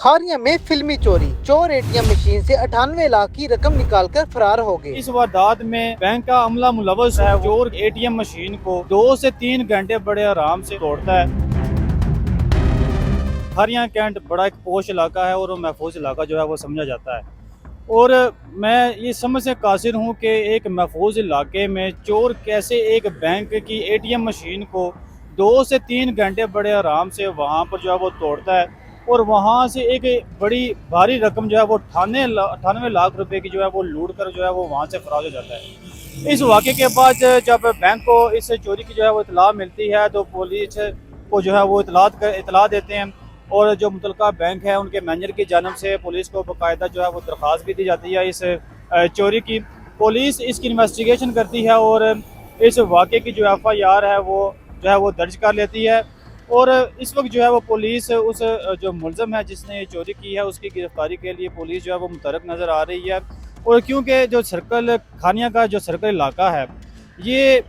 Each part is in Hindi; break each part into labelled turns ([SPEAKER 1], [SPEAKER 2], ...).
[SPEAKER 1] खारिया में फिल्मी चोरी, चोर एटीएम मशीन से 98 लाख की रकम निकालकर फरार हो गए।
[SPEAKER 2] इस वारदात में बैंक का अमला मुलव्वस है। चोर एटीएम मशीन को 2 से 3 घंटे बड़े आराम से तोड़ता है। खारिया कैंट बड़ा एक पोश इलाका है और महफूज इलाका जो है वो समझा जाता है। और मैं ये समझ से कासिर हूँ कि एक महफूज इलाके में चोर कैसे एक बैंक की एटीएम मशीन को 2 से 3 घंटे बड़े आराम से वहाँ पर जो है वो तोड़ता है और वहाँ से एक बड़ी भारी रकम जो है वो 98 लाख रुपए की जो है वो लूट कर जो है वो वहाँ से फरार हो जाता है। इस वाक़े के बाद जब बैंक को इस चोरी की जो है वो इतला मिलती है तो पुलिस को जो है वो इतला देते हैं और जो मुतलका बैंक है उनके मैनेजर की जानब से पुलिस को बाकायदा जो है वो दरख्वास्त भी दी जाती है इस चोरी की। पुलिस इसकी इन्वेस्टिगेशन करती है और इस वाक़े की जो FIR है वो जो है वो दर्ज कर लेती है और इस वक्त जो है वो पुलिस उस जो मुलज़म है जिसने ये चोरी की है उसकी गिरफ्तारी के लिए पुलिस जो है वो मुतहरक नज़र आ रही है। और क्योंकि जो सर्कल खानिया का जो सर्कल इलाका है ये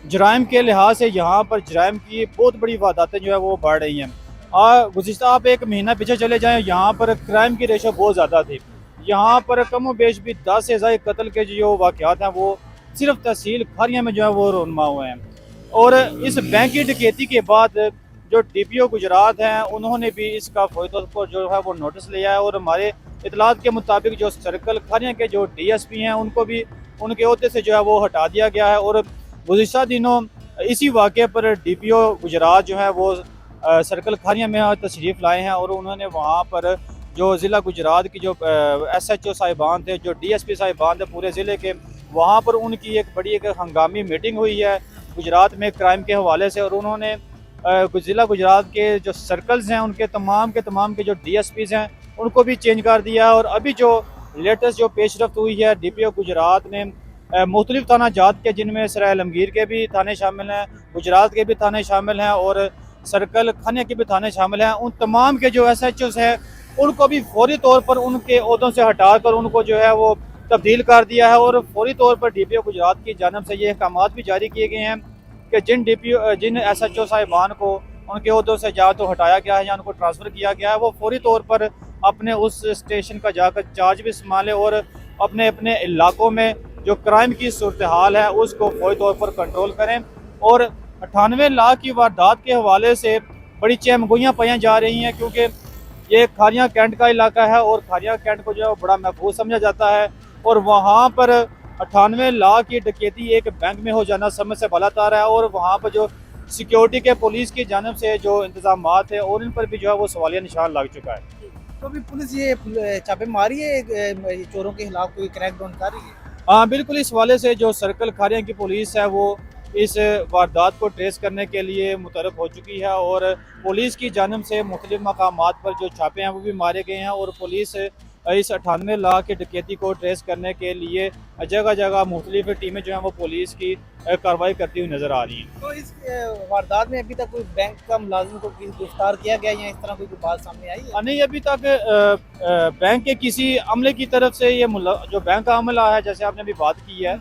[SPEAKER 2] जराइम के लिहाज से यहाँ पर जराइम की बहुत बड़ी वारदातें जो है वो बढ़ रही हैं। गुज़िश्ता आप 1 महीना पीछे चले जाएं, यहाँ पर क्राइम की रेशो बहुत ज़्यादा थी। यहाँ पर कम व बेश भी 10 से ज़्यादा कत्ल के जो वाक़यात हैं वो सिर्फ तहसील खारिया में जो है वो रोनमा हुए हैं। और इस बैंक की डकैती के बाद जो DPO गुजरात हैं उन्होंने भी इसका फौरी तौर पर जो है वो नोटिस लिया है और हमारे इतलात के मुताबिक जो सर्कल खारिया के जो DSP हैं उनको भी उनके ओहदे से जो है वो हटा दिया गया है। और गुज़िश्ता दिनों इसी वाक़े पर DPO गुजरात जो है वो सर्कल खारिया में तशरीफ़ लाए हैं और उन्होंने वहाँ पर जो ज़िला गुजरात की जो SHO साहिबान थे, जो DSP साहिबान थे पूरे ज़िले के, वहाँ पर उनकी एक बड़ी एक हंगामी मीटिंग हुई है गुजरात में क्राइम के हवाले से। और उन्होंने ज़िला गुजरात के जो सर्कल्स हैं उनके तमाम के जो DSPs हैं उनको भी चेंज कर दिया है। और अभी जो लेटेस्ट जो पेशरफ्त हुई है DPO गुजरात ने मुख्तलिफ थाना जात के, जिनमें सराय आलमगीर के भी थाने शामिल हैं, गुजरात के भी थाने शामिल हैं और सर्कल खाने के भी थाने शामिल हैं, उन तमाम के जो SHOs हैं उनको भी फौरी तौर पर उनके ओहदों से हटा कर उनको जो है वो तब्दील कर दिया है। और फौरी तौर पर DPO गुजरात की जानब से ये अहकामात भी जारी किए गए हैं कि जिन SHO साहिबान को उनके ओहदों से या तो हटाया गया है या उनको ट्रांसफ़र किया गया है वो फौरी तौर पर अपने उस स्टेशन का जाकर चार्ज भी संभालें और अपने अपने इलाकों में जो क्राइम की सूरत हाल है उसको फौरी तौर पर कंट्रोल करें। और 98 लाख की वारदात के हवाले से बड़ी चहमगोइयाँ पाई जा रही हैं क्योंकि ये खारिया कैंट का इलाका है और खारिया कैंट को जो है बड़ा महफूज समझा जाता है और वहाँ पर 98 लाख की डकैती एक बैंक में हो जाना समझ से बालातर है। और वहाँ पर जो सिक्योरिटी के पुलिस की जानब से जो इंतजाम है और इन पर भी जो है वो सवालिया निशान लग चुका है।
[SPEAKER 1] तो अभी पुलिस ये छापेमारी है चोरों के खिलाफ कोई क्रैकडाउन कर रही है?
[SPEAKER 2] हाँ बिल्कुल, इस वाले से जो सर्कल खारिया की पुलिस है वो इस वारदात को ट्रेस करने के लिए मुतहरक हो चुकी है और पुलिस की जानब से मुख्तलिफ मकामात पर जो छापे हैं वो भी मारे गए हैं और पुलिस इस 98 लाख की डकैती को ट्रेस करने के लिए जगह जगह मुख्तलिफ टीमें जो हैं वो पुलिस की कार्रवाई करती हुई नज़र आ रही हैं।
[SPEAKER 1] तो इस वारदात में अभी तक कोई बैंक का मुलाजिम को गिरफ्तार किया गया या इस तरह कोई बात सामने आई है?
[SPEAKER 2] नहीं, अभी तक बैंक के किसी अमले की तरफ से ये जो बैंक का अमला है, जैसे आपने अभी बात की है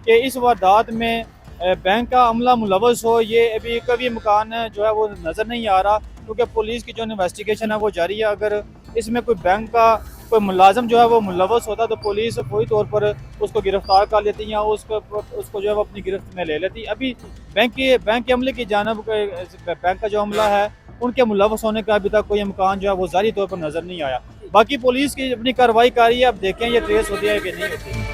[SPEAKER 2] कि इस वारदात में बैंक का अमला मुलव्वस हो, ये अभी कभी मकान जो है वो नज़र नहीं आ रहा क्योंकि पुलिस की जो इन्वेस्टिगेशन है वो जारी है। अगर इसमें कोई बैंक का कोई मुलाजम जो है वो मुलव्वस होता तो पुलिस फौरी तौर पर उसको गिरफ्तार कर लेती या उसको जो है वो अपनी गिरफ्त में ले लेती। अभी बैंक के अमले की जानब बैंक का जो अमला है उनके मुलव्वस होने का अभी तक कोई इम्कान जो है वो ज़ाहिरी तौर पर नज़र नहीं आया। बाकी पुलिस की अपनी कार्रवाई कर रही है, अब देखें ये ट्रेस होती है कि नहीं होती।